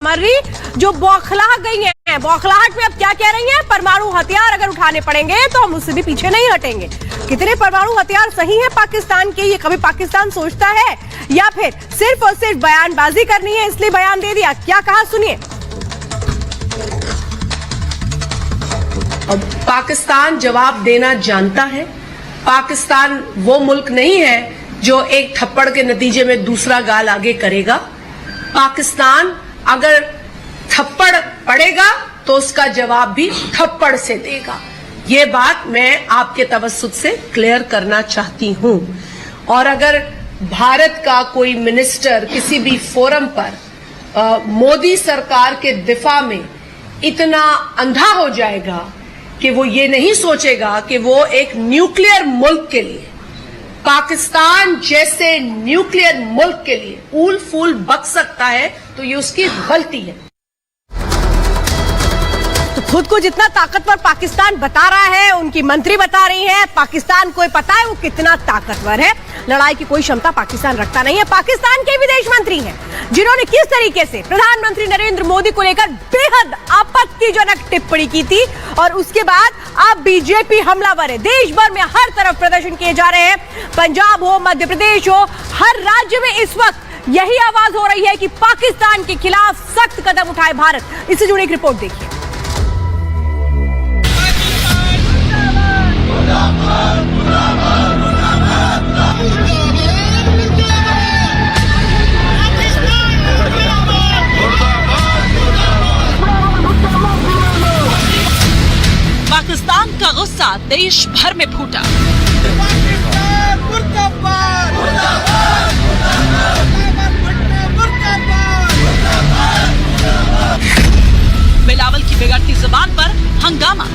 Murray जो बौखला गई हैं, बौखलाहट में अब क्या कह रही हैं? परमाणु हथियार अगर उठाने पड़ेंगे तो हम उससे भी पीछे नहीं हटेंगे। कितने परमाणु हथियार सही है पाकिस्तान के? ये कभी पाकिस्तान सोचता है या फिर सिर्फ और सिर्फ बयानबाजी करनी है इसलिए बयान दे दिया? क्या कहा सुनिए। अब पाकिस्तान जवाब देना जानता है। पाकिस्तान वो मुल्क नहीं है जो एक थप्पड़ के नतीजे में दूसरा गाल आगे करेगा। पाकिस्तान अगर थप्पड़ पड़ेगा तो उसका जवाब भी थप्पड़ से देगा। ये बात मैं आपके तवज्जुह से क्लियर करना चाहती हूं। और अगर भारत का कोई मिनिस्टर किसी भी फोरम पर मोदी सरकार के दिफा में इतना अंधा हो जाएगा कि वो ये नहीं सोचेगा कि वो एक न्यूक्लियर मुल्क के लिए, पाकिस्तान जैसे न्यूक्लियर मुल्क के लिए ऊल फूल बक सकता है, तो ये उसकी गलती है। तो खुद को जितना ताकतवर पाकिस्तान बता रहा है, उनकी मंत्री बता रही है, पाकिस्तान को पता है वो कितना ताकतवर है। लड़ाई की कोई क्षमता पाकिस्तान रखता नहीं है। पाकिस्तान के विदेश मंत्री हैं जिन्होंने किस तरीके से प्रधानमंत्री नरेंद्र मोदी को लेकर बेहद आपत्तिजनक टिप्पणी की थी, और उसके बाद अब बीजेपी हमलावर है। देश भर में हर तरफ प्रदर्शन किए जा रहे हैं। पंजाब हो, मध्य प्रदेश हो, हर राज्य में इस वक्त यही आवाज हो रही है कि पाकिस्तान के खिलाफ सख्त कदम उठाए भारत। इससे जुड़ी एक रिपोर्ट देखिए। पाकिस्तान का गुस्सा देश भर में फूटा। बिलावल की बिगड़ती जुबान पर हंगामा।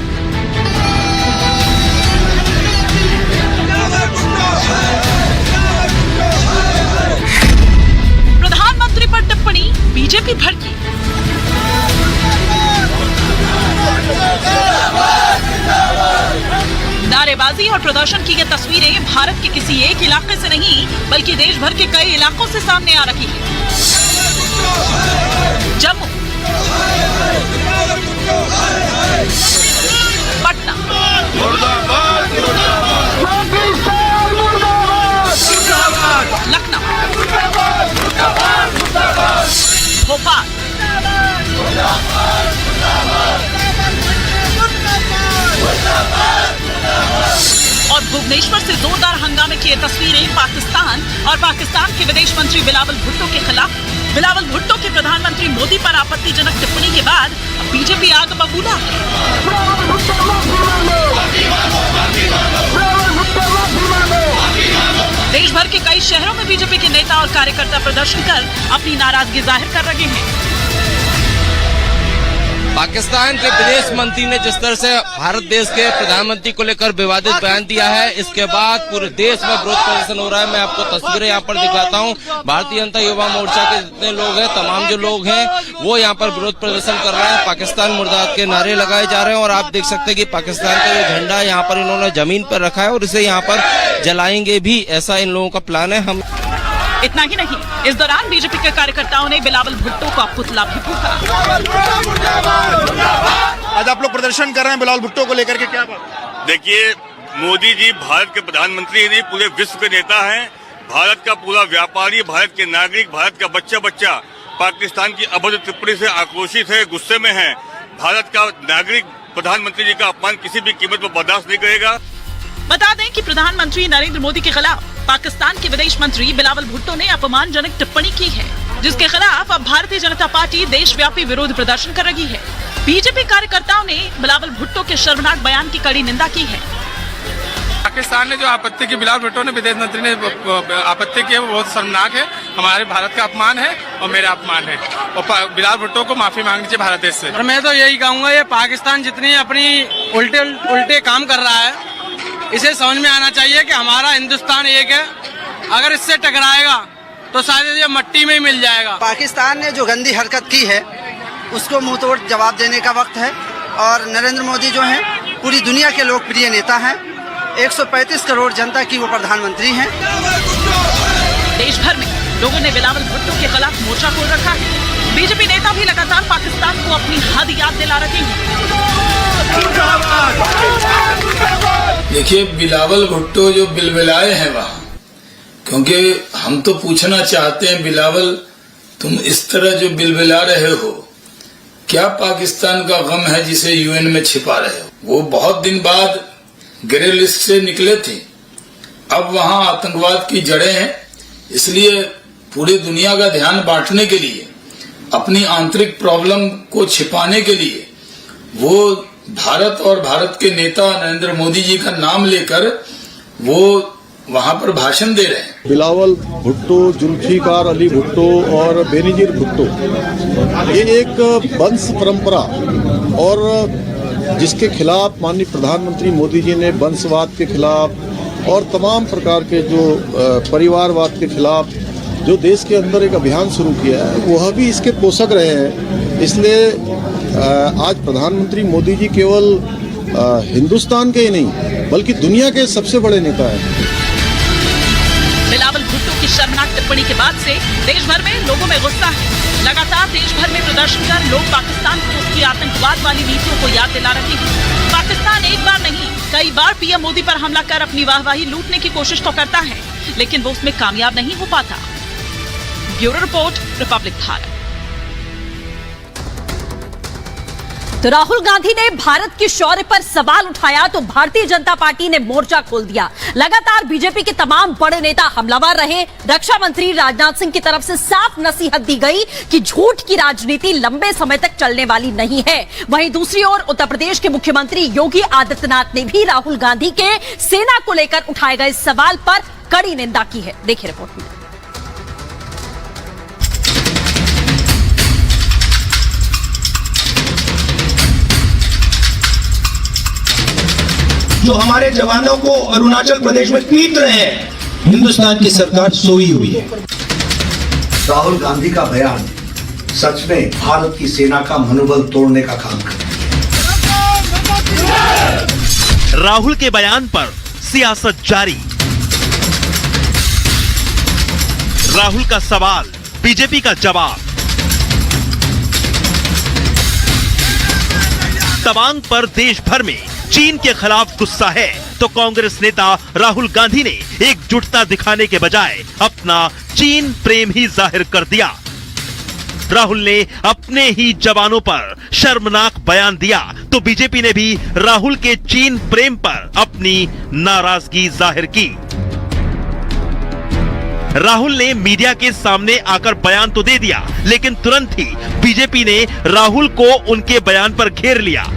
प्रधानमंत्री पर टिप्पणी, बीजेपी भड़की। नारेबाजी और प्रदर्शन की ये तस्वीरें भारत के किसी एक इलाके से नहीं बल्कि देश भर के कई इलाकों से सामने आ रही है। जम्मू, पटना, लखनऊ, भोपाल, और भुवनेश्वर से जोरदार हंगामे की ये तस्वीरें पाकिस्तान और पाकिस्तान के विदेश मंत्री बिलावल भुट्टो के खिलाफ। बिलावल भुट्टो के प्रधानमंत्री मोदी पर आपत्तिजनक टिप्पणी के बाद बीजेपी आग बबूला। देश भर के कई शहरों में बीजेपी के नेता और कार्यकर्ता प्रदर्शन कर अपनी नाराजगी जाहिर कर रहे हैं। पाकिस्तान के विदेश मंत्री ने जिस तरह से भारत देश के प्रधानमंत्री को लेकर विवादित बयान दिया है, इसके बाद पूरे देश में विरोध प्रदर्शन हो रहा है। मैं आपको तस्वीरें यहाँ पर दिखाता हूँ। भारतीय जनता युवा मोर्चा के जितने लोग हैं, तमाम जो लोग हैं, वो यहाँ पर विरोध प्रदर्शन कर रहे हैं। पाकिस्तान मुर्दाबाद के नारे लगाए जा रहे हैं और आप देख सकते हैं कि पाकिस्तान का ये झंडा यहाँ पर इन्होंने जमीन पर रखा है और इसे यहाँ पर जलाएंगे भी, ऐसा इन लोगों का प्लान है। हम इतना ही नहीं, इस दौरान बीजेपी के कार्यकर्ताओं ने बिलावल भुट्टो का पुतला भी फूंका। आज आप लोग प्रदर्शन कर रहे हैं बिलावल भुट्टो को लेकर के, क्या बात? देखिए, मोदी जी भारत के प्रधानमंत्री नहीं, पूरे विश्व के नेता हैं। भारत का पूरा व्यापारी, भारत के नागरिक, भारत का बच्चा बच्चा पाकिस्तान की अभद्र टिप्पणी से आक्रोशित है, गुस्से में है। भारत का नागरिक प्रधानमंत्री जी का अपमान किसी भी कीमत पर बर्दाश्त नहीं करेगा। बता दें कि प्रधानमंत्री नरेंद्र मोदी के खिलाफ पाकिस्तान के विदेश मंत्री बिलावल भुट्टो ने अपमानजनक टिप्पणी की है, जिसके खिलाफ अब भारतीय जनता पार्टी देशव्यापी विरोध प्रदर्शन कर रही है। बीजेपी कार्यकर्ताओं ने बिलावल भुट्टो के शर्मनाक बयान की कड़ी निंदा की है। पाकिस्तान ने जो आपत्ति की, बिलावल भुट्टो ने, विदेश मंत्री ने आपत्ति की है, वो बहुत शर्मनाक है। हमारे भारत का अपमान है और मेरा अपमान है, और बिलावल भुट्टो को माफी मांगनी चाहिए भारत देश से। और मैं तो यही कहूँगा, ये पाकिस्तान जितनी अपनी उल्टे काम कर रहा है, इसे समझ में आना चाहिए कि हमारा हिंदुस्तान एक है। अगर इससे टकराएगा तो शायद ये मट्टी में ही मिल जाएगा। पाकिस्तान ने जो गंदी हरकत की है उसको मुंहतोड़ जवाब देने का वक्त है। और नरेंद्र मोदी जो हैं, पूरी दुनिया के लोकप्रिय नेता हैं। 135 करोड़ जनता की वो प्रधानमंत्री हैं। देश भर में लोगों ने बिलावल भुट्टो के खिलाफ मोर्चा खोल रखा है। बीजेपी नेता भी लगातार पाकिस्तान को अपनी हद याद दिला रहे हैं। देखिए, बिलावल भुट्टो जो बिलबिलाए हैं वहाँ, क्योंकि हम तो पूछना चाहते हैं, बिलावल तुम इस तरह जो बिलबिला रहे हो, क्या पाकिस्तान का गम है जिसे यूएन में छिपा रहे हो? वो बहुत दिन बाद ग्रे लिस्ट से निकले थे, अब वहाँ आतंकवाद की जड़ें हैं, इसलिए पूरी दुनिया का ध्यान बांटने के लिए, अपनी आंतरिक प्रॉब्लम को छिपाने के लिए वो भारत और भारत के नेता नरेंद्र मोदी जी का नाम लेकर वो वहाँ पर भाषण दे रहे हैं। बिलावल भुट्टो, जुल्फिकार अली भुट्टो और बेनजीर भुट्टो, ये एक वंश परंपरा और जिसके खिलाफ माननीय प्रधानमंत्री मोदी जी ने वंशवाद के खिलाफ और तमाम प्रकार के जो परिवारवाद के खिलाफ जो देश के अंदर एक अभियान शुरू किया है, वह भी इसके पोषक रहे हैं। इसलिए आज प्रधानमंत्री मोदी जी केवल हिंदुस्तान के ही नहीं बल्कि दुनिया के सबसे बड़े नेता हैं। बिलावल भुट्टो की शर्मनाक टिप्पणी के बाद से देश भर में लोगों में गुस्सा है। लगातार देश भर में प्रदर्शन कर लोग पाकिस्तान को उसकी आतंकवाद वाली नीतियों को याद दिला रहे हैं। पाकिस्तान एक बार नहीं कई बार पीएम मोदी पर हमला कर अपनी वाहवाही लूटने की कोशिश तो करता है, लेकिन वो उसमें कामयाब नहीं हो पाता। Bureau report, Republic Bharat. तो राहुल गांधी ने भारत के शौर्य पर सवाल उठाया तो भारतीय जनता पार्टी ने मोर्चा खोल दिया। लगातार बीजेपी के तमाम बड़े नेता हमलावर रहे। रक्षा मंत्री राजनाथ सिंह की तरफ से साफ नसीहत दी गई कि झूठ की राजनीति लंबे समय तक चलने वाली नहीं है। वहीं दूसरी ओर उत्तर प्रदेश के मुख्यमंत्री योगी आदित्यनाथ ने भी राहुल गांधी के सेना को लेकर उठाए गए सवाल पर कड़ी निंदा की है। देखिए रिपोर्ट में। जो हमारे जवानों को अरुणाचल प्रदेश में पीट रहे हैं, हिंदुस्तान की सरकार सोई हुई है। राहुल गांधी का बयान सच में भारत की सेना का मनोबल तोड़ने का काम करता है। राहुल के बयान पर सियासत जारी। राहुल का सवाल, बीजेपी का जवाब। तवांग पर देश भर में चीन के खिलाफ गुस्सा है तो कांग्रेस नेता राहुल गांधी ने एकजुटता दिखाने के बजाय अपना चीन प्रेम ही जाहिर कर दिया। राहुल ने अपने ही जवानों पर शर्मनाक बयान दिया तो बीजेपी ने भी राहुल के चीन प्रेम पर अपनी नाराजगी जाहिर की। राहुल ने मीडिया के सामने आकर बयान तो दे दिया, लेकिन तुरंत ही बीजेपी ने राहुल को उनके बयान पर घेर लिया।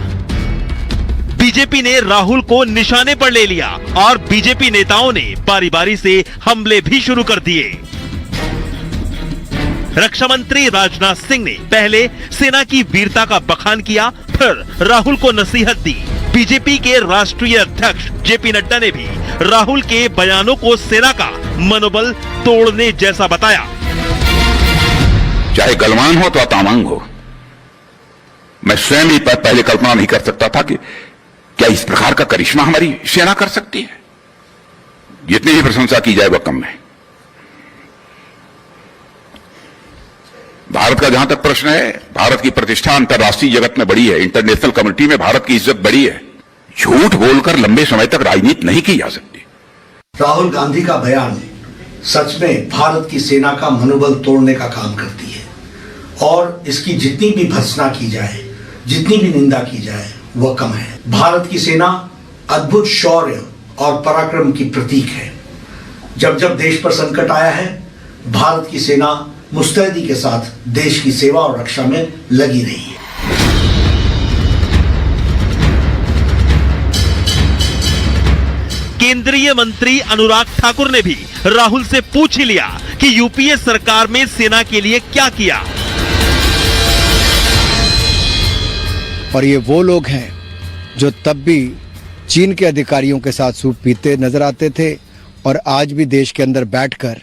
बीजेपी ने राहुल को निशाने पर ले लिया और बीजेपी नेताओं ने बारी बारी से हमले भी शुरू कर दिए। रक्षा मंत्री राजनाथ सिंह ने पहले सेना की वीरता का बखान किया, फिर राहुल को नसीहत दी। बीजेपी के राष्ट्रीय अध्यक्ष जेपी नड्डा ने भी राहुल के बयानों को सेना का मनोबल तोड़ने जैसा बताया। चाहे गलवान हो तो तवांग हो, मैं स्वयं ही पहले कल्पना नहीं कर सकता था कि क्या इस प्रकार का करिश्मा हमारी सेना कर सकती है। जितनी ही प्रशंसा की जाए वह कम है। भारत का जहां तक प्रश्न है, भारत की प्रतिष्ठा अंतर्राष्ट्रीय जगत में बड़ी है, इंटरनेशनल कम्युनिटी में भारत की इज्जत बड़ी है। झूठ बोलकर लंबे समय तक राजनीति नहीं की जा सकती। राहुल गांधी का बयान सच में भारत की सेना का मनोबल तोड़ने का काम करती है और इसकी जितनी भी भर्त्सना की जाए, जितनी भी निंदा की जाए वह कम है। भारत की सेना अद्भुत शौर्य और पराक्रम की प्रतीक है। जब जब देश पर संकट आया है, भारत की सेना मुस्तैदी के साथ देश की सेवा और रक्षा में लगी रही है। केंद्रीय मंत्री अनुराग ठाकुर ने भी राहुल से पूछ ही लिया कि यूपीए सरकार में सेना के लिए क्या किया। और ये वो लोग हैं जो तब भी चीन के अधिकारियोों के साथ सूप पीते नजर आते थे और आज भी देश के अंदर बैठकर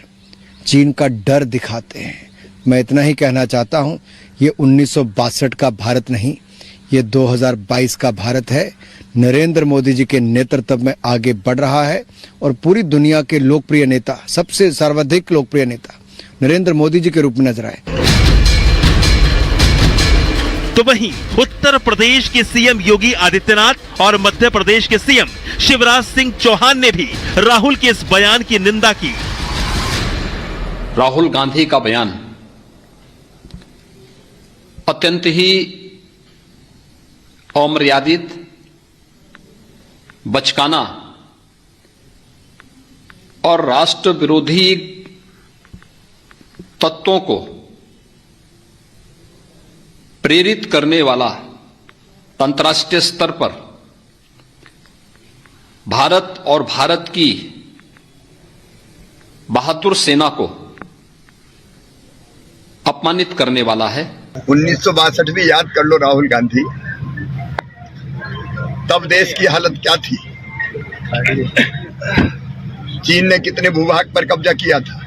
चीन का डर दिखाते हैं। मैं इतना ही कहना चाहता हूं, ये 1962 का भारत नहीं, ये 2022 का भारत है। नरेंद्र मोदी जी के नेतृत्व में आगे बढ़ रहा है और पूरी दुनिया के लोकप्रिय नेता, सबसे सर्वाधिक लोकप्रिय नेता नरेंद्र मोदी जी के रूप में नजर आए। तो वहीं उत्तर प्रदेश के सीएम योगी आदित्यनाथ और मध्य प्रदेश के सीएम शिवराज सिंह चौहान ने भी राहुल के इस बयान की निंदा की। राहुल गांधी का बयान अत्यंत ही अमर्यादित, बचकाना और राष्ट्र विरोधी तत्वों को प्रेरित करने वाला, अंतर्राष्ट्रीय स्तर पर भारत और भारत की बहादुर सेना को अपमानित करने वाला है। 1962 भी याद कर लो राहुल गांधी, तब देश की हालत क्या थी? चीन ने कितने भूभाग पर कब्जा किया था?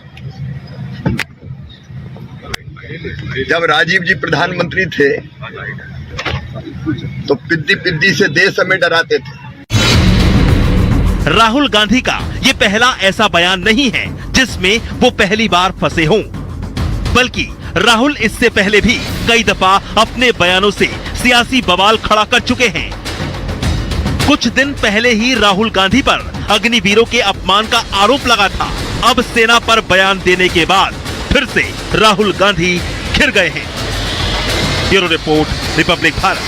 जब राजीव जी प्रधानमंत्री थे तो पिद्दी पिद्दी से देश हमें डराते थे। राहुल गांधी का ये पहला ऐसा बयान नहीं है जिसमें वो पहली बार फंसे हों, बल्कि राहुल इससे पहले भी कई दफा अपने बयानों से सियासी बवाल खड़ा कर चुके हैं। कुछ दिन पहले ही राहुल गांधी पर अग्निवीरों के अपमान का आरोप लगा था। अब सेना पर बयान देने के बाद फिर से राहुल गांधी घिर गए हैं। Bureau report, Republic Bharat.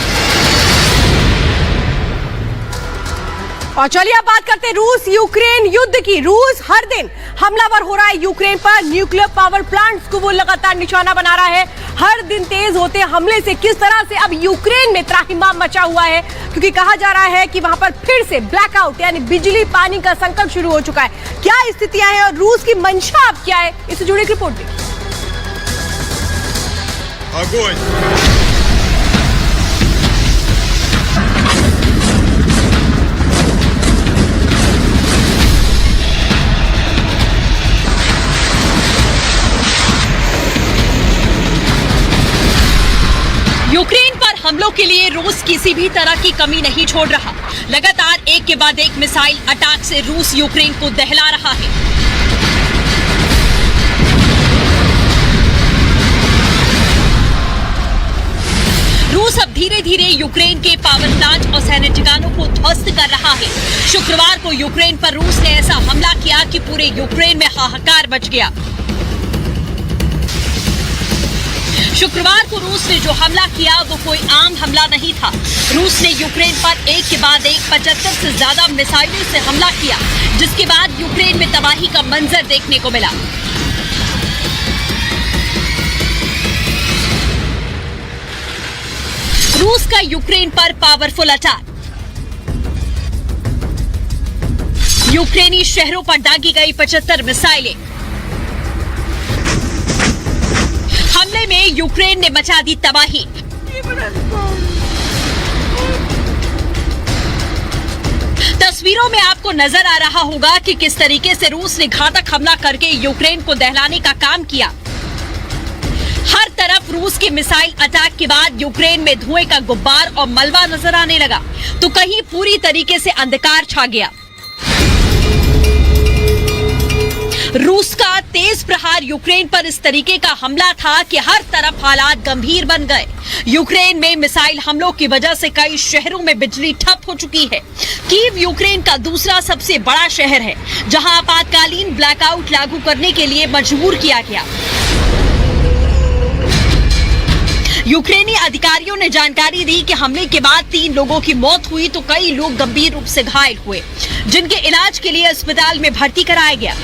और चलिए अब बात करते हैं रूस यूक्रेन युद्ध की। रूस हर दिन हमलावर हो रहा है यूक्रेन पर। न्यूक्लियर पावर प्लांट्स को वो लगातार निशाना बना रहा है। हर दिन तेज होते हमले से किस तरह से अब यूक्रेन में त्राहिमाम मचा हुआ है, क्योंकि कहा जा रहा है कि वहां पर फिर से ब्लैकआउट यानी बिजली पानी का संकट शुरू हो चुका है। क्या स्थितियां हैं और रूस की मंशा अब क्या है, इससे जुड़ी एक रिपोर्ट देखिए। यूक्रेन पर हमलों के लिए रूस किसी भी तरह की कमी नहीं छोड़ रहा। लगातार एक के बाद एक मिसाइल अटैक से रूस यूक्रेन को दहला रहा है। रूस अब धीरे धीरे यूक्रेन के पावर प्लांट और सैन्य ठिकानों को ध्वस्त कर रहा है। शुक्रवार को यूक्रेन पर रूस ने ऐसा हमला किया कि पूरे यूक्रेन में हाहाकार मच गया। शुक्रवार को रूस ने जो हमला किया वो कोई आम हमला नहीं था। रूस ने यूक्रेन पर एक के बाद एक 75 से ज्यादा मिसाइलों से हमला किया, जिसके बाद यूक्रेन में तबाही का मंजर देखने को मिला। रूस का यूक्रेन पर पावरफुल अटैक। यूक्रेनी शहरों पर दागी गई 75 मिसाइलें। हमले में यूक्रेन ने मचा दी तबाही। तस्वीरों में आपको नजर आ रहा होगा कि किस तरीके से रूस ने घातक हमला करके यूक्रेन को दहलाने का काम किया। हर तरफ रूस के मिसाइल अटैक के बाद यूक्रेन में धुएं का गुब्बार और मलबा नजर आने लगा, तो कहीं पूरी तरीके से अंधकार छा गया। रूस का तेज प्रहार यूक्रेन पर इस तरीके का हमला था कि हर तरफ हालात गंभीर बन गए। यूक्रेन में मिसाइल हमलों की वजह से कई शहरों में बिजली ठप हो चुकी है। कीव यूक्रेन का दूसरा सबसे बड़ा शहर है, जहां आपातकालीन ब्लैकआउट लागू करने के लिए मजबूर किया गया। यूक्रेनी अधिकारियों ने जानकारी दी कि हमले के बाद 3 लोगों की मौत हुई, तो कई लोग गंभीर रूप से घायल हुए, जिनके इलाज के लिए अस्पताल में भर्ती कराया गया।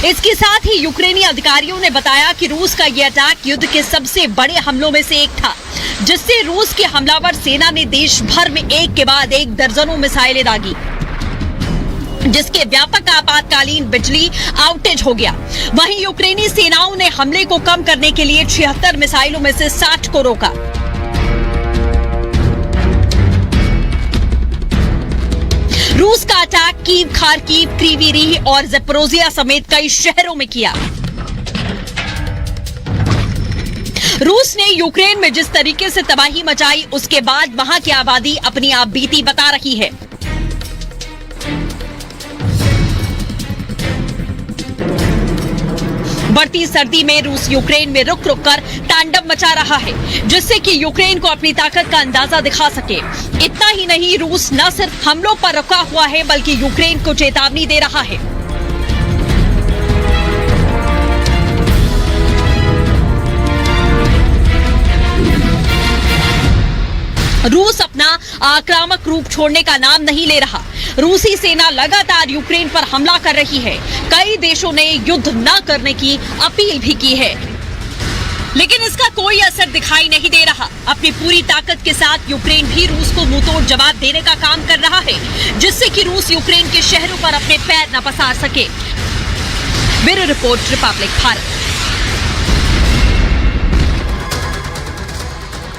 इसके साथ ही यूक्रेनी अधिकारियों ने बताया कि रूस का यह अटैक युद्ध के सबसे बड़े हमलों में से एक था, जिससे रूस के हमलावर सेना ने देश भर में एक के बाद एक दर्जनों मिसाइलें दागी, जिसके व्यापक आपातकालीन बिजली आउटेज हो गया। वहीं यूक्रेनी सेनाओं ने हमले को कम करने के लिए 76 मिसाइलों में से 60 को रोका। रूस का अटैक कीव, खार्किव, क्रीवी रीह और ज़पोरिज़िया समेत कई शहरों में किया। रूस ने यूक्रेन में जिस तरीके से तबाही मचाई, उसके बाद वहां की आबादी अपनी आप बीती बता रही है। बढ़ती सर्दी में रूस यूक्रेन में रुक रुक कर तांडव मचा रहा है, जिससे कि यूक्रेन को अपनी ताकत का अंदाजा दिखा सके। इतना ही नहीं, रूस न सिर्फ हमलों पर रुका हुआ है बल्कि यूक्रेन को चेतावनी दे रहा है। रूस अपना आक्रामक रूप छोड़ने का नाम नहीं ले रहा। रूसी सेना लगातार यूक्रेन पर हमला कर रही है। कई देशों ने युद्ध न करने की अपील भी की है, लेकिन इसका कोई असर दिखाई नहीं दे रहा। अपनी पूरी ताकत के साथ यूक्रेन भी रूस को मुंहतोड़ जवाब देने का काम कर रहा है, जिससे कि रूस यूक्रेन के शहरों पर अपने पैर न पसार सके। Bureau report, Republic Bharat.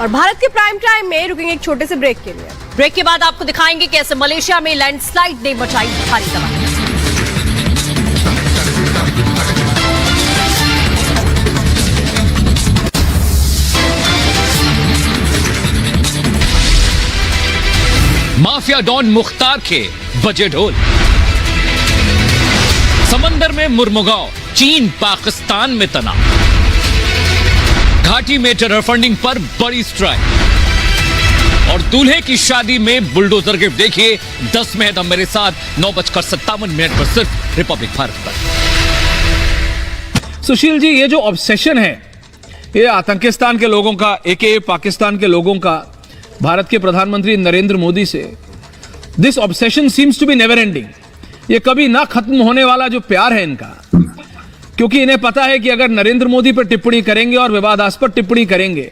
और भारत के प्राइम टाइम में रुकेंगे एक छोटे से ब्रेक के लिए। ब्रेक के बाद आपको दिखाएंगे कैसे मलेशिया में लैंडस्लाइड ने मचाई भारी तबाही। माफिया डॉन मुख्तार के बजे ढोल। समंदर में मुर्मुगांव, चीन पाकिस्तान में तनाव। घाटी में टेरर फंडिंग पर बड़ी स्ट्राइक। और दूल्हे की शादी में बुलडोजर गिफ्ट। देखिए 10 में है दम मेरे साथ 9:57 पर सिर्फ रिपब्लिक भारत पर। सुशील जी, ये जो ऑब्सेशन है ये आतंकिस्तान के लोगों का, एके पाकिस्तान के लोगों का भारत के प्रधानमंत्री नरेंद्र मोदी से, this obsession seems to be never ending. ये कभी ना खत्म होने वाला जो प्यार है इनका, क्योंकि इन्हें पता है कि अगर नरेंद्र मोदी पर टिप्पणी करेंगे और विवादास्पद टिप्पणी करेंगे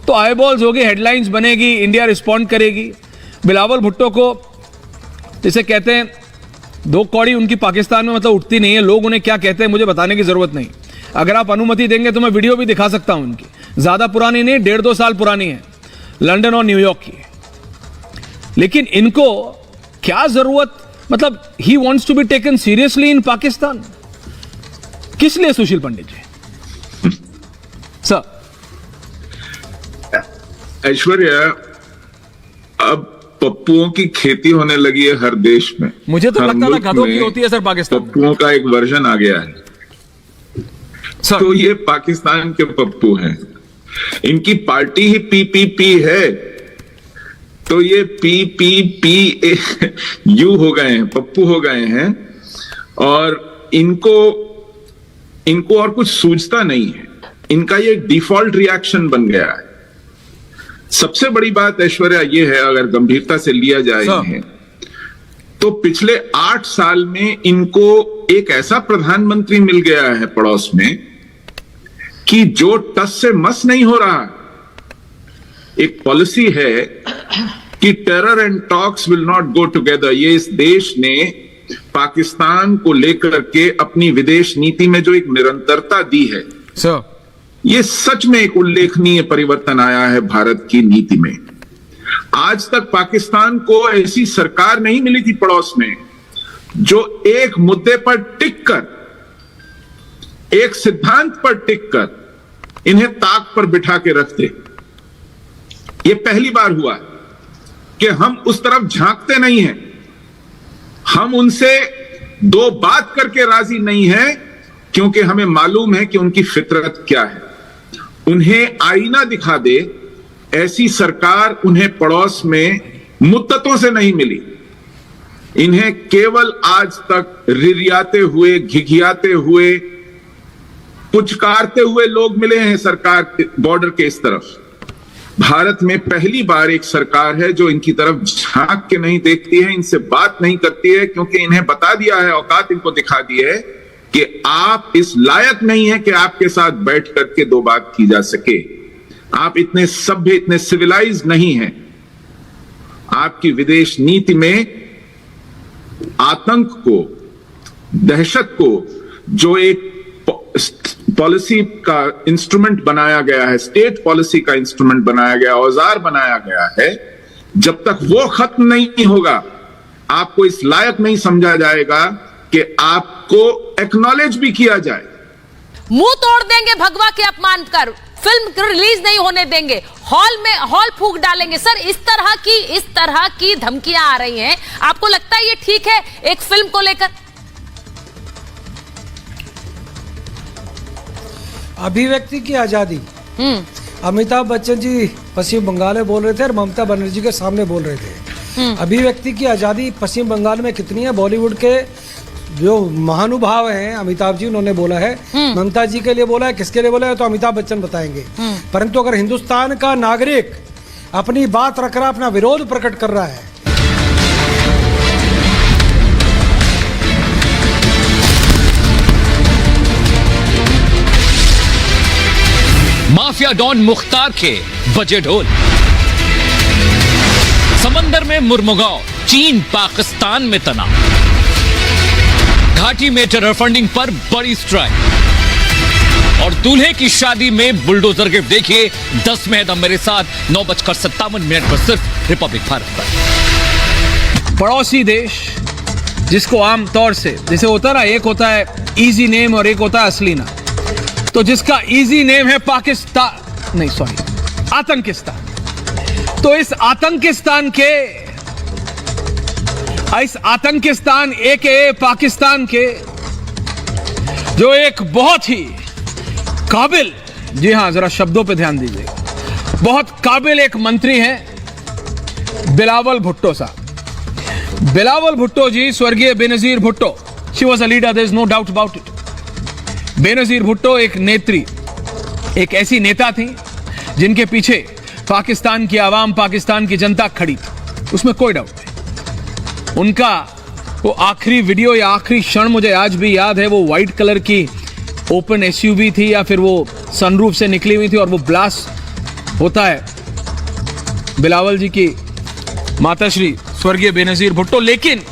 तो आईबॉल्स होगी, हेडलाइंस बनेगी, इंडिया रिस्पॉन्ड करेगी। बिलावल भुट्टो को जिसे कहते हैं दो कौड़ी उनकी पाकिस्तान में मतलब उठती नहीं है। लोग उन्हें क्या कहते हैं मुझे बताने की जरूरत नहीं। अगर आप अनुमति देंगे तो मैं वीडियो भी दिखा सकता हूं उनकी। ज्यादा पुरानी नहीं, 1.5-2 साल पुरानी है, लंदन और न्यूयॉर्क की। लेकिन इनको क्या जरूरत, मतलब ही wants to be taken seriously in Pakistan. किस लिए सुशील पंडित जी? सर, ऐश्वर्या, अब पप्पुओं की खेती होने लगी है हर देश में। मुझे तो लगता था गधों की होती है सर पाकिस्तान में। पप्पुओं का एक वर्जन आ गया है सर। तो ये पाकिस्तान के पप्पू हैं। इनकी पार्टी ही पीपीपी है, तो ये पीपीपी यू हो गए हैं, पप्पू हो गए हैं। और इनको और कुछ सूझता नहीं है। इनका ये डिफॉल्ट रिएक्शन बन गया है। सबसे बड़ी बात ऐश्वर्या ये है, अगर गंभीरता से लिया जाए इन्हें, तो पिछले 8 साल में इनको एक ऐसा प्रधानमंत्री मिल गया है पड़ोस में कि जो टस से मस नहीं हो रहा। एक पॉलिसी है कि terror and talks will not go together. ये इस देश ने पाकिस्तान को लेकर के अपनी विदेश नीति में जो एक निरंतरता दी है, ये सच में एक उल्लेखनीय परिवर्तन आया है भारत की नीति में। आज तक पाकिस्तान को ऐसी सरकार नहीं मिली थी पड़ोस में जो एक मुद्दे पर टिककर, एक सिद्धांत पर टिककर इन्हें ताक पर बिठा के रखते। ये पहली बार हुआ कि हम उस तरफ झांकते नहीं हैं। हम उनसे दो बात करके राजी नहीं हैं, क्योंकि हमें मालूम है कि उनकी फितरत क्या है। उन्हें आईना दिखा दे ऐसी सरकार उन्हें पड़ोस में मुद्दतों से नहीं मिली। इन्हें केवल आज तक रिरियाते हुए, घिघियाते हुए, पुचकारते हुए लोग मिले हैं सरकार बॉर्डर के इस तरफ। भारत में पहली बार एक सरकार है जो इनकी तरफ झांक के नहीं देखती है, इनसे बात नहीं करती है, क्योंकि इन्हें बता दिया है, औकात इनको दिखा दी है कि आप इस लायक नहीं है कि आपके साथ बैठ करके दो बात की जा सके। आप इतने सभ्य, इतने सिविलाइज नहीं हैं। आपकी विदेश नीति में आतंक को, दहशत को जो एक पॉलिसी का इंस्ट्रूमेंट बनाया गया है, स्टेट पॉलिसी का इंस्ट्रूमेंट बनाया गया, औजार बनाया गया है, जब तक वो खत्म नहीं होगा आपको इस लायक नहीं समझा जाएगा कि आपको एक्नॉलेज भी किया जाए। मुंह तोड़ देंगे भगवा के अपमान कर, फिल्म रिलीज नहीं होने देंगे, हॉल फूंक डालेंगे। सर, इस तरह की धमकियां आ रही हैं, आपको लगता है ये ठीक है एक फिल्म को लेकर? अभिव्यक्ति की आजादी। अमिताभ बच्चन जी पश्चिम बंगाल में बोल रहे थे और ममता बनर्जी के सामने बोल रहे थे। अभिव्यक्ति की आजादी पश्चिम बंगाल में कितनी है? बॉलीवुड के जो महानुभाव हैं अमिताभ जी, उन्होंने बोला है। ममता जी के लिए बोला है, किसके लिए बोला है तो अमिताभ बच्चन बताएंगे। परंतु अगर हिंदुस्तान का नागरिक अपनी बात रख रहा, अपना विरोध प्रकट कर रहा है, माफिया डॉन मुख्तार के बजे ढोल, समंदर में मुर्मुगांव, चीन पाकिस्तान में तनाव, घाटी में टेरर फंडिंग पर बड़ी स्ट्राइक और दूल्हे की शादी में बुलडोजर गिफ्ट। देखिए 10 में दम मेरे साथ 9:57 पर सिर्फ रिपब्लिक भारत पर। पड़ोसी देश जिसको आम तौर से जैसे होता ना, एक होता है इजी नेम और एक होता है असली नाम, तो जिसका इजी नेम है पाकिस्तान, नहीं सॉरी, आतंकिस्तान, तो इस आतंकिस्तान एके पाकिस्तान के जो एक बहुत ही काबिल, जी हां जरा शब्दों पे ध्यान दीजिएगा, बहुत काबिल एक मंत्री हैं बिलावल भुट्टो साहब। बिलावल भुट्टो जी, स्वर्गीय Benazir Bhutto, she was a leader, there is no doubt about it. Benazir Bhutto एक नेत्री, एक ऐसी नेता थी जिनके पीछे पाकिस्तान की आवाम, पाकिस्तान की जनता खड़ी थी, उसमें कोई डाउट नहीं। उनका वो आखिरी वीडियो या आखिरी क्षण मुझे आज भी याद है, वो व्हाइट कलर की ओपन एसयूवी थी या फिर वो सनरूफ से निकली हुई थी और वो ब्लास्ट होता है बिलावल जी की माताश्री स्वर्गीय बेनजीर भुट्टो। लेकिन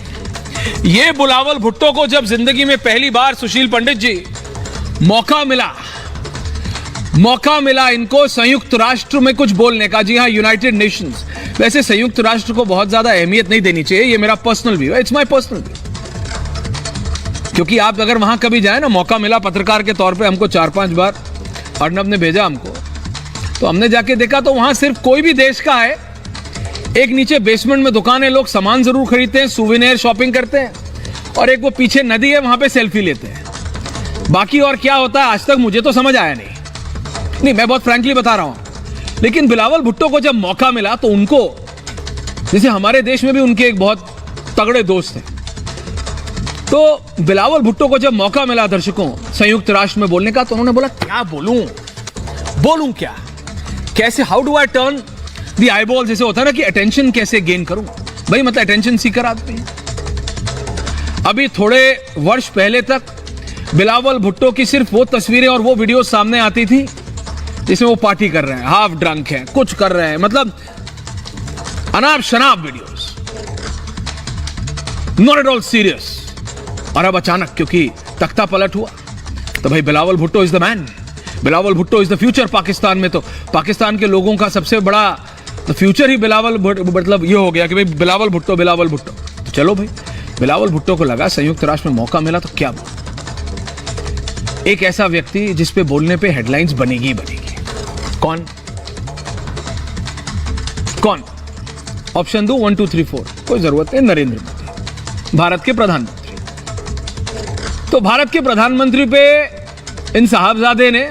ये बिलावल भुट्टो को जब जिंदगी में पहली बार सुशील पंडित जी मौका मिला इनको संयुक्त राष्ट्र में कुछ बोलने का, जी हाँ यूनाइटेड नेशंस, वैसे संयुक्त राष्ट्र को बहुत ज्यादा अहमियत नहीं देनी चाहिए, ये मेरा पर्सनल व्यू है, इट्स माय पर्सनल व्यू, क्योंकि आप अगर वहां कभी जाए ना, मौका मिला पत्रकार के तौर पे, हमको 4-5 बार अर्नब ने भेजा हमको, तो हमने जाके देखा तो वहां सिर्फ कोई भी देश का है, एक नीचे बेसमेंट में दुकानें, लोग सामान जरूर खरीदते हैं, सुवेनियर शॉपिंग करते हैं, और एक वो पीछे नदी है वहां पे सेल्फी लेते हैं। बाकी और क्या होता है आज तक मुझे तो समझ आया नहीं, मैं बहुत फ्रैंकली बता रहा हूं। लेकिन बिलावल भुट्टो को जब मौका मिला तो उनको, जैसे हमारे देश में भी उनके एक बहुत तगड़े दोस्त हैं, तो बिलावल भुट्टो को जब मौका मिला दर्शकों संयुक्त राष्ट्र में बोलने का, तो उन्होंने बोला क्या बोलूं क्या, कैसे, how do I turn the eyeball, जैसे होता है ना कि अटेंशन कैसे गेन करूं, भाई मतलब अटेंशन सीकर आदमी। अभी थोड़े वर्ष पहले तक बिलावल भुट्टो की सिर्फ वो तस्वीरें और वो वीडियो सामने आती थी जिसमें वो पार्टी कर रहे हैं, हाफ ड्रंक हैं, कुछ कर रहे हैं, मतलब अनाप शनाप videos, not at all serious. और अब अचानक क्योंकि तख्ता पलट हुआ, तो भाई Bilawal Bhutto is the man, Bilawal Bhutto is the future Pakistan में। तो पाकिस्तान के लोगों का सबसे बड़ा फ्यूचर ही बिलावल, मतलब ये हो गया कि भाई बिलावल भुट्टो। तो चलो भाई, बिलावल भुट्टो को लगा संयुक्त राष्ट्र में मौका मिला तो क्या बोल, एक ऐसा व्यक्ति जिस पे बोलने पे हेडलाइंस बनेगी। कौन? ऑप्शन दो, 1 2 3 4, कोई जरूरत नहीं। नरेंद्र मोदी, भारत के प्रधानमंत्री। तो भारत के प्रधानमंत्री पे इन साहबजादे ने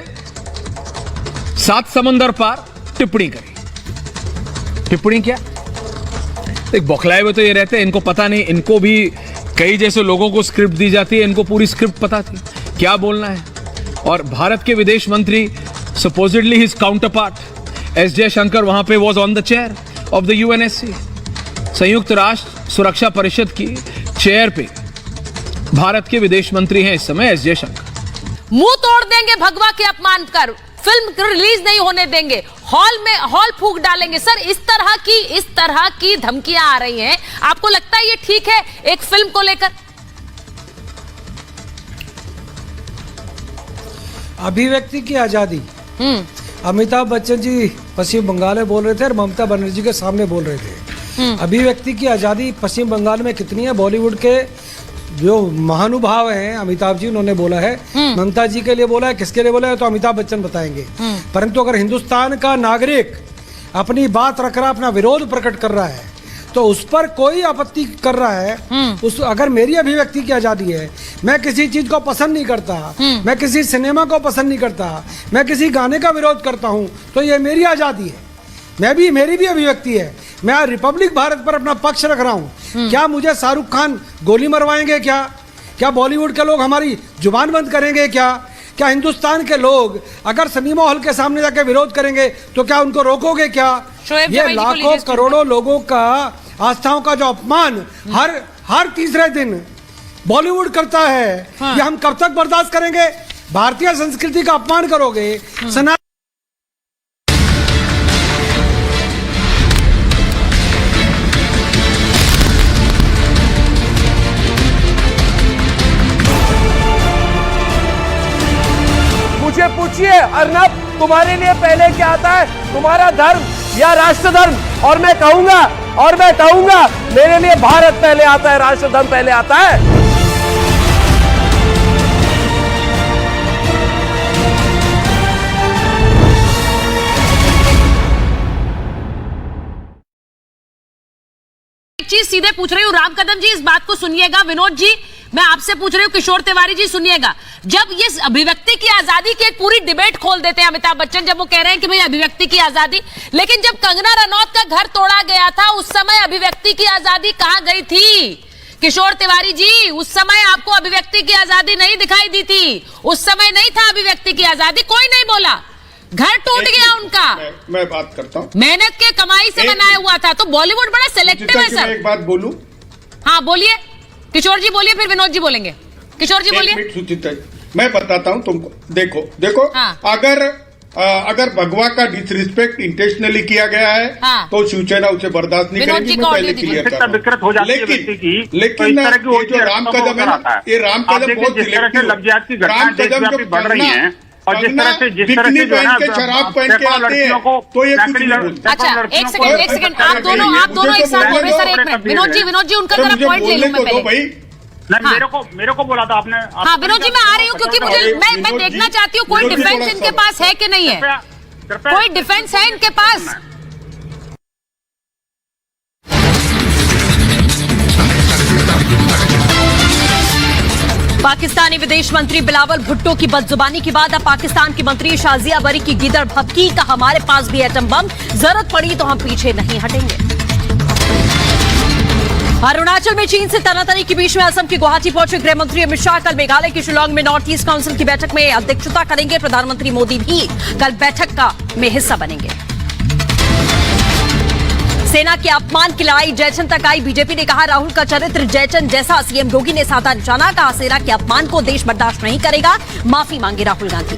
7 समंदर पार टिप्पणी करी। टिप्पणी क्या? एक बौखलाए हुए तो ये रहते हैं, इनको पता नहीं, इनको भी कई जैसे लोगों को स्क्रिप्ट दी जाती है, इनको पूरी स्क्रिप्ट पता थी क्या बोलना है। और भारत के विदेश मंत्री, supposedly his counterpart S Jaishankar, वहां पे was on the chair of the UNSC, संयुक्त राष्ट्र सुरक्षा परिषद की चेयर पे भारत के विदेश मंत्री हैं इस समय एस जयशंकर। मुंह तोड़ देंगे भगवा के अपमान कर, फिल्म रिलीज नहीं होने देंगे, हॉल फूंक डालेंगे। सर इस तरह की धमकियां आ रही हैं, आपको लगता है ये ठीक है एक फिल्म को लेकर? अभिव्यक्ति की आजादी। अमिताभ बच्चन जी पश्चिम बंगाल में बोल रहे थे और ममता बनर्जी के सामने बोल रहे थे। अभिव्यक्ति की आजादी पश्चिम बंगाल में कितनी है? बॉलीवुड के जो महानुभाव हैं अमिताभ जी, उन्होंने बोला है। ममता जी के लिए बोला है, किसके लिए बोला है तो अमिताभ बच्चन बताएंगे। परंतु अगर हिंदुस्तान का नागरिक अपनी बात रख रहा, अपना विरोध प्रकट कर रहा है, तो उस पर कोई आपत्ति कर रहा है, उस अगर मेरी अभिव्यक्ति की आजादी है, मैं किसी चीज को पसंद नहीं करता, मैं किसी सिनेमा को पसंद नहीं करता, मैं किसी गाने का विरोध करता हूं, तो ये मेरी आजादी है, मेरी भी अभिव्यक्ति है। मैं रिपब्लिक भारत पर अपना पक्ष रख रहा हूं। क्या मुझे शाहरुख खान गोली मरवाएंगे? क्या बॉलीवुड के लोग हमारी जुबान बंद करेंगे? क्या हिंदुस्तान के लोग अगर सिनेमा हॉल के सामने जाके विरोध करेंगे तो क्या उनको रोकोगे? क्या ये लाखों करोड़ों लोगों का आस्थाओं का जो अपमान हर तीसरे दिन बॉलीवुड करता है, ये हम कब तक बर्दाश्त करेंगे? भारतीय संस्कृति का अपमान करोगे, पूछिए अर्नब, तुम्हारे लिए पहले क्या आता है, तुम्हारा धर्म या राष्ट्र धर्म? और मैं कहूंगा मेरे लिए भारत पहले आता है, राष्ट्र धर्म पहले आता है। एक चीज सीधे पूछ रही हूँ, राम कदम जी इस बात को सुनिएगा, विनोद जी मैं आपसे पूछ रही हूँ, किशोर तिवारी जी सुनिएगा। जब ये अभिव्यक्ति की आजादी की एक पूरी डिबेट खोल देते हैं अमिताभ बच्चन, जब वो कह रहे हैं कि भाई अभिव्यक्ति की आजादी, लेकिन जब कंगना रनौत का घर तोड़ा गया था उस समय अभिव्यक्ति की आजादी कहां गई थी? किशोर तिवारी जी, उस समय आपको अभिव्यक्ति की आजादी नहीं दिखाई दी थी, उस समय नहीं था अभिव्यक्ति की आजादी, कोई नहीं बोला, घर टूट गया उनका। मैं बात करता हूँ, मेहनत के कमाई से बनाया हुआ था। तो बॉलीवुड बड़ा सिलेक्टिव है सर। एक बात बोलूं? हाँ बोलिए, किशोर जी बोलिए, फिर विनोद जी बोलेंगे। किशोर जी बोलिए। सुचिता, मैं बताता हूँ तुमको, देखो हाँ। अगर भगवा का डिसरिस्पेक्ट इंटेंशनली किया गया है हाँ। तो शिवसेना उसे बर्दाश्त नहीं करेगी। मैं पहले क्लियर कर रहा हूं। लेकिन ये जो राम कदम है ना, ये राम कदम बहुत सिलेक्टिव, राम कदम जो बढ़ रही है और जिस तरह से जो है ना शराब पहन के आते हैं तो ये कुछ नहीं बोलते। अच्छा एक सेकंड, आप दोनों एक साथ बोल रहे सर, एक मिनट। विनोद जी उनका जरा पॉइंट ले लूं मैं पहले। मेरे को बोला था आपने। हाँ विनोद जी मैं आ रही हूँ, क्योंकि मुझे मैं देखना चाहती हूँ कोई डिफेंस इनके पास है कि नहीं है, कोई डिफेंस है इनके पास? पाकिस्तानी विदेश मंत्री बिलावल भुट्टो की बदजुबानी के बाद अब पाकिस्तान की मंत्री शाजिया बरी की गीदड़ भभकी का हमारे पास भी एटम बम, जरूरत पड़ी तो हम पीछे नहीं हटेंगे। अरुणाचल में चीन से तनातनी के बीच में असम की गुवाहाटी पहुंचे गृह मंत्री अमित शाह कल मेघालय के शिलांग में नॉर्थ ईस्ट काउंसिल की बैठक में अध्यक्षता करेंगे। प्रधानमंत्री मोदी भी कल बैठक में हिस्सा बनेंगे। सेना के अपमान की लड़ाई जयचंद तक आई, बीजेपी ने कहा राहुल का चरित्र जयचंद जैसा, सीएम योगी ने साधा निशाना, कहा सेना के अपमान को देश बर्दाश्त नहीं करेगा, माफी मांगे राहुल गांधी।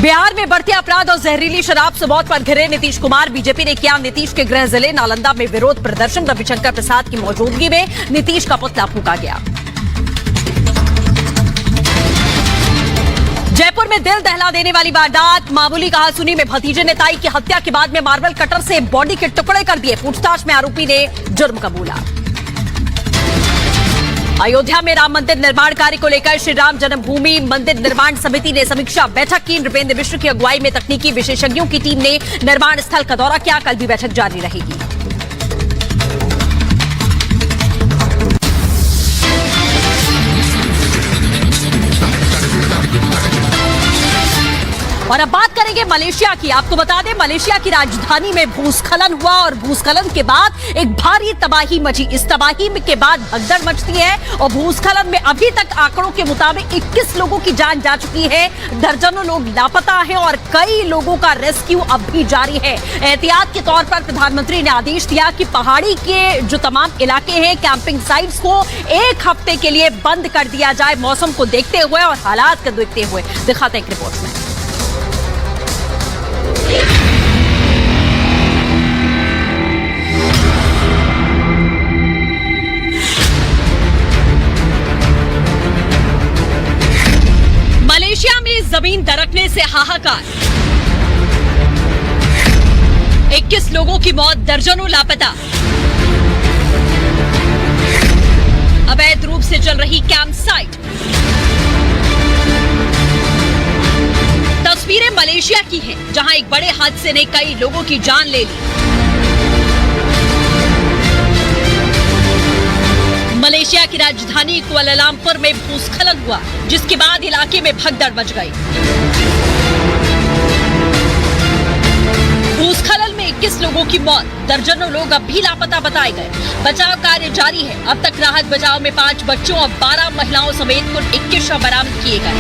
बिहार में बढ़ते अपराध और जहरीली शराब से मौत पर घिरे नीतीश कुमार, बीजेपी ने किया नीतीश के गृह जिले नालंदा में विरोध प्रदर्शन, रविशंकर प्रसाद की मौजूदगी में नीतीश का पुतला फूंका गया। जयपुर में दिल दहला देने वाली वारदात, मामूली कहासुनी में भतीजे ने ताई की हत्या के बाद में मार्बल कटर से बॉडी के टुकड़े कर दिए, पूछताछ में आरोपी ने जुर्म कबूला। अयोध्या में राम मंदिर निर्माण कार्य को लेकर श्री राम जन्मभूमि मंदिर निर्माण समिति ने समीक्षा बैठक की, नृपेंद्र मिश्र की अगुवाई में तकनीकी विशेषज्ञों की टीम ने निर्माण स्थल का दौरा किया, कल भी बैठक जारी रहेगी। और अब बात करेंगे मलेशिया की। आपको बता दें मलेशिया की राजधानी में भूस्खलन हुआ और भूस्खलन के बाद एक भारी तबाही मची। इस तबाही के बाद भगदड़ मचती है और भूस्खलन में अभी तक आंकड़ों के मुताबिक 21 लोगों की जान जा चुकी है, दर्जनों लोग लापता हैं और कई लोगों का रेस्क्यू अब भी जारी है। एहतियात के तौर पर प्रधानमंत्री ने आदेश दिया कि पहाड़ी के जो तमाम इलाके हैं, कैंपिंग साइट्स को 1 हफ्ते के लिए बंद कर दिया जाए, मौसम को देखते हुए और हालात को देखते हुए। दिखाते हैं एक रिपोर्ट में। मलेशिया में जमीन दरकने से हाहाकार, 21 लोगों की मौत, दर्जनों लापता। अवैध रूप से चल रही कैंप साइट। तस्वीरें मलेशिया की हैं, जहां एक बड़े हादसे ने कई लोगों की जान ले ली। मलेशिया की राजधानी कुआलालंपुर में भूस्खलन हुआ, जिसके बाद इलाके में भगदड़ मच गई। भूस्खलन में 21 लोगों की मौत, दर्जनों लोग अब भी लापता बताए गए। बचाव कार्य जारी है। अब तक राहत बचाव में 5 बच्चों और 12 महिलाओं समेत कुल 21 शव बरामद किए गए।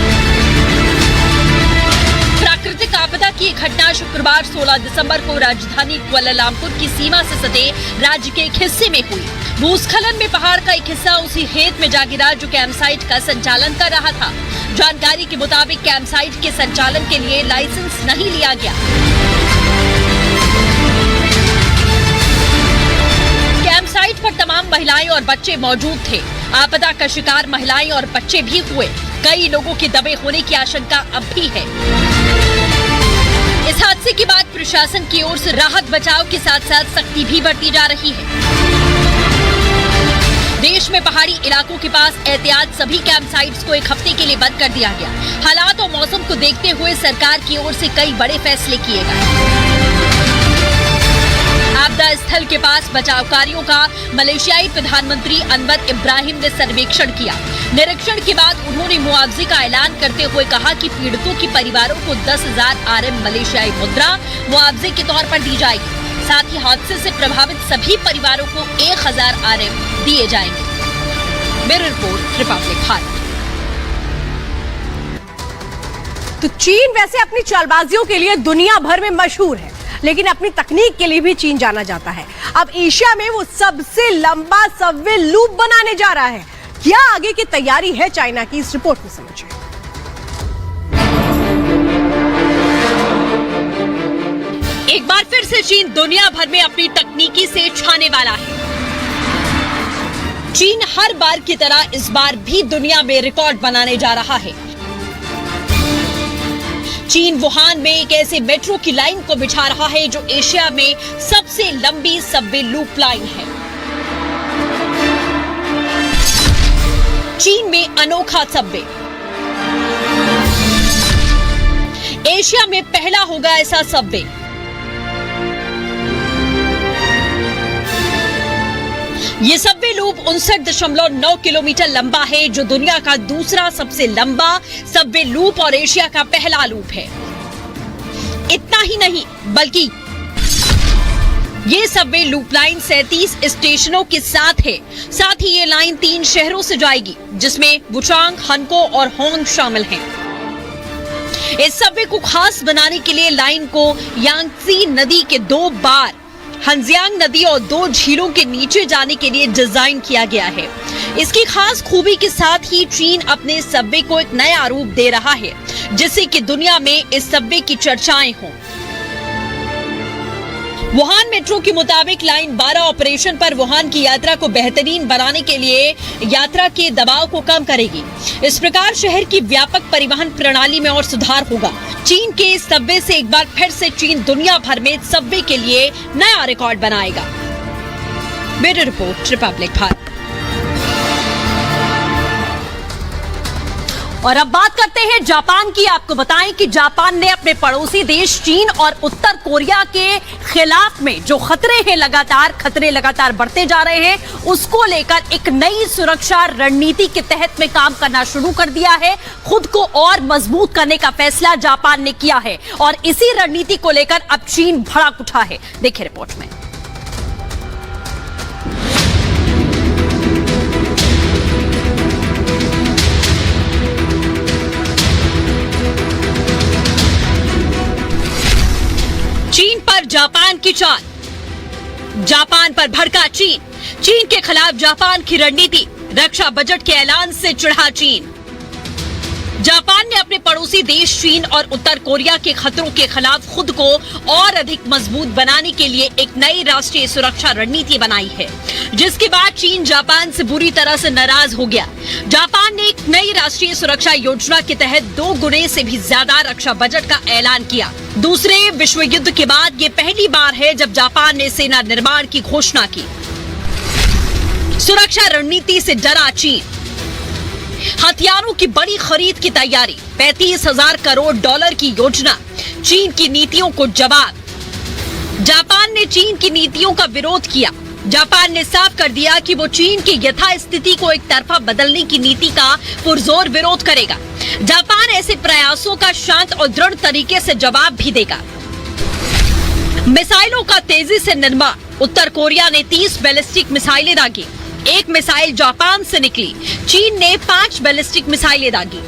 प्राकृतिक आपदा की घटना शुक्रवार 16 दिसंबर को राजधानी कुआलालंपुर की सीमा से सटे राज्य के एक हिस्से में हुई। भूस्खलन में पहाड़ का एक हिस्सा उसी खेत में जा गिरा जो कैंप साइट का संचालन कर रहा था। जानकारी के मुताबिक कैंप साइट के संचालन के लिए लाइसेंस नहीं लिया गया। कैंप साइट पर तमाम महिलाएं और बच्चे मौजूद थे। आपदा का शिकार महिलाएं और बच्चे भी हुए। कई लोगों के दबे होने की आशंका अब भी है। इस हादसे के बाद प्रशासन की ओर से राहत बचाव के साथ साथ सख्ती भी बरती जा रही है। देश में पहाड़ी इलाकों के पास एहतियात सभी कैंप साइट्स को एक हफ्ते के लिए बंद कर दिया गया। हालात और मौसम को देखते हुए सरकार की ओर से कई बड़े फैसले किए गए। आपदा स्थल के पास बचाव कार्यों का मलेशियाई प्रधानमंत्री अनवर इब्राहिम ने सर्वेक्षण किया। निरीक्षण के बाद उन्होंने मुआवजे का ऐलान करते हुए कहा कि पीड़ितों के परिवारों को 10,000 RM मलेशियाई मुद्रा मुआवजे के तौर पर दी जाएगी। साथ ही हादसे से प्रभावित सभी परिवारों को 1,000 RM दिए जाएंगे। Bureau report, Republic Bharat. तो चीन वैसे अपनी चालबाजियों के लिए दुनिया भर में मशहूर है, लेकिन अपनी तकनीक के लिए भी चीन जाना जाता है। अब एशिया में वो सबसे लंबा सबवे लूप बनाने जा रहा है। क्या आगे की तैयारी है चाइना की, इस रिपोर्ट में समझिए। एक बार फिर से चीन दुनिया भर में अपनी तकनीकी से छाने वाला है। चीन हर बार की तरह इस बार भी दुनिया में रिकॉर्ड बनाने जा रहा है। चीन वुहान में एक ऐसे मेट्रो की लाइन को बिछा रहा है जो एशिया में सबसे लंबी सबवे लूप लाइन है। चीन में अनोखा सबवे, एशिया में पहला होगा ऐसा सबवे। ये सबवे लूप 59.9 किलोमीटर लंबा है, जो दुनिया का दूसरा सबसे लंबा सबवे लूप और एशिया का पहला लूप है। इतना ही नहीं, बल्कि ये सबवे लूप लाइन 37 स्टेशनों के साथ है। साथ ही ये लाइन 3 शहरों से जाएगी, जिसमें वुचांग, हनको और होंग शामिल हैं। इस सबवे को खास बनाने के लिए लाइन को यांगत्सी नदी के 2 बार, हंजियांग नदी और 2 झीलों के नीचे जाने के लिए डिजाइन किया गया है। इसकी खास खूबी के साथ ही चीन अपने सबवे को एक नया रूप दे रहा है, जिससे कि दुनिया में इस सबवे की चर्चाएं हों। वुहान मेट्रो के मुताबिक लाइन 12 ऑपरेशन पर वुहान की यात्रा को बेहतरीन बनाने के लिए यात्रा के दबाव को कम करेगी। इस प्रकार शहर की व्यापक परिवहन प्रणाली में और सुधार होगा। चीन के इस सबवे से एक बार फिर से चीन दुनिया भर में सबवे के लिए नया रिकॉर्ड बनाएगा। Bureau report, Republic Bharat. और अब बात करते हैं जापान की। आपको बताएं कि जापान ने अपने पड़ोसी देश चीन और उत्तर कोरिया के खिलाफ में जो खतरे लगातार बढ़ते जा रहे हैं, उसको लेकर एक नई सुरक्षा रणनीति के तहत में काम करना शुरू कर दिया है। खुद को और मजबूत करने का फैसला जापान ने किया है और इसी रणनीति को लेकर अब चीन भड़क उठा है। देखिए रिपोर्ट में। चीन पर जापान की चाल, जापान पर भड़का चीन। चीन के खिलाफ जापान की रणनीति, रक्षा बजट के ऐलान से चिढ़ा चीन। जापान ने अपने पड़ोसी देश चीन और उत्तर कोरिया के खतरों के खिलाफ खुद को और अधिक मजबूत बनाने के लिए एक नई राष्ट्रीय सुरक्षा रणनीति बनाई है, जिसके बाद चीन जापान से बुरी तरह से नाराज हो गया। जापान ने एक नई राष्ट्रीय सुरक्षा योजना के तहत 2 गुने से भी ज्यादा रक्षा बजट का ऐलान किया। दूसरे विश्व युद्ध के बाद ये पहली बार है जब जापान ने सेना निर्माण की घोषणा की। सुरक्षा रणनीति से डरा चीन। हथियारों की बड़ी खरीद की तैयारी, 35,000 करोड़ डॉलर की योजना, चीन की नीतियों को जवाब। जापान ने चीन की नीतियों का विरोध किया। जापान ने साफ कर दिया कि वो चीन की यथास्थिति को एक तरफा बदलने की नीति का पुरजोर विरोध करेगा। जापान ऐसे प्रयासों का शांत और दृढ़ तरीके से जवाब भी देगा। मिसाइलों का तेजी से निर्माण। उत्तर कोरिया ने 30 बैलिस्टिक मिसाइलें दागी। एक मिसाइल जापान से निकली। चीन ने 5 बैलिस्टिक मिसाइलें दागी।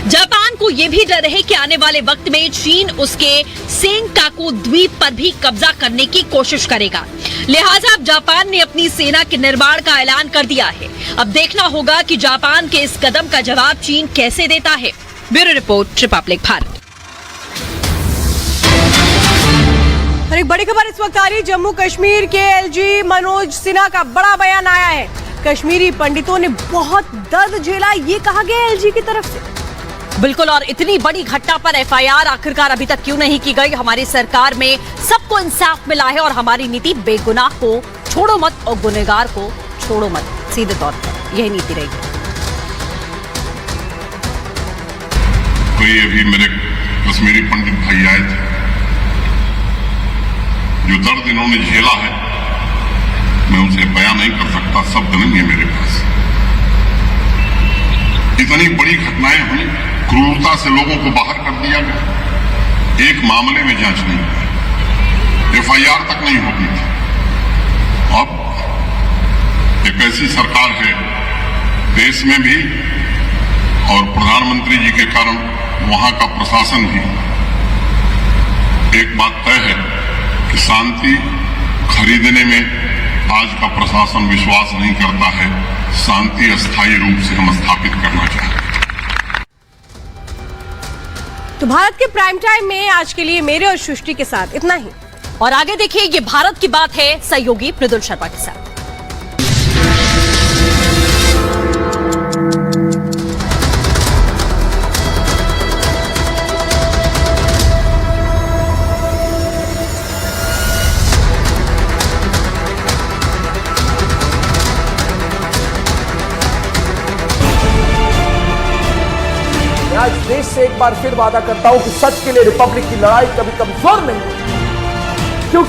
जापान को यह भी डर है कि आने वाले वक्त में चीन उसके सेंकाकू द्वीप पर भी कब्जा करने की कोशिश करेगा। लिहाजा अब जापान ने अपनी सेना के निर्माण का ऐलान कर दिया है। अब देखना होगा कि जापान के इस कदम का जवाब चीन कैसे देता है। Bureau report, Republic Bharat. और एक बड़ी खबर इस वक्त आ रही है, जम्मू कश्मीर के एलजी मनोज सिन्हा का बड़ा बयान आया है। कश्मीरी पंडितों ने बहुत दर्द झेला, ये कहा गया एलजी की तरफ से। बिल्कुल, और इतनी बड़ी घटना पर एफआईआर आखिरकार अभी तक क्यों नहीं की गई? हमारी सरकार में सबको इंसाफ मिला है और हमारी नीति बेगुनाह को छोड़ो मत और गुनहगार को छोड़ो मत, सीधे तौर पर यही नीति रहेगी। कोई अभी मेरे कश्मीरी पंडित भाई आए थे, जो दर्द इन्होंने झेला है मैं उसे बयान नहीं कर सकता, शब्द नहीं है मेरे पास। इतनी बड़ी घटनाएं हुई, क्रूरता से लोगों को बाहर कर दिया गया, एक मामले में जांच नहीं हुई, एफआईआर तक नहीं होती थी। अब एक ऐसी सरकार है देश में भी और प्रधानमंत्री जी के कारण वहां का प्रशासन भी, एक बात तय है कि शांति खरीदने में आज का प्रशासन विश्वास नहीं करता है। शांति अस्थायी रूप से हम स्थापित करना चाहते हैं। तो भारत के प्राइम टाइम में आज के लिए मेरे और सृष्टि के साथ इतना ही। और आगे देखिए, ये भारत की बात है सहयोगी मृदुल शर्मा के साथ। आज देश से एक बार फिर वादा करता हूं कि सच के लिए रिपब्लिक की लड़ाई कभी कमजोर नहीं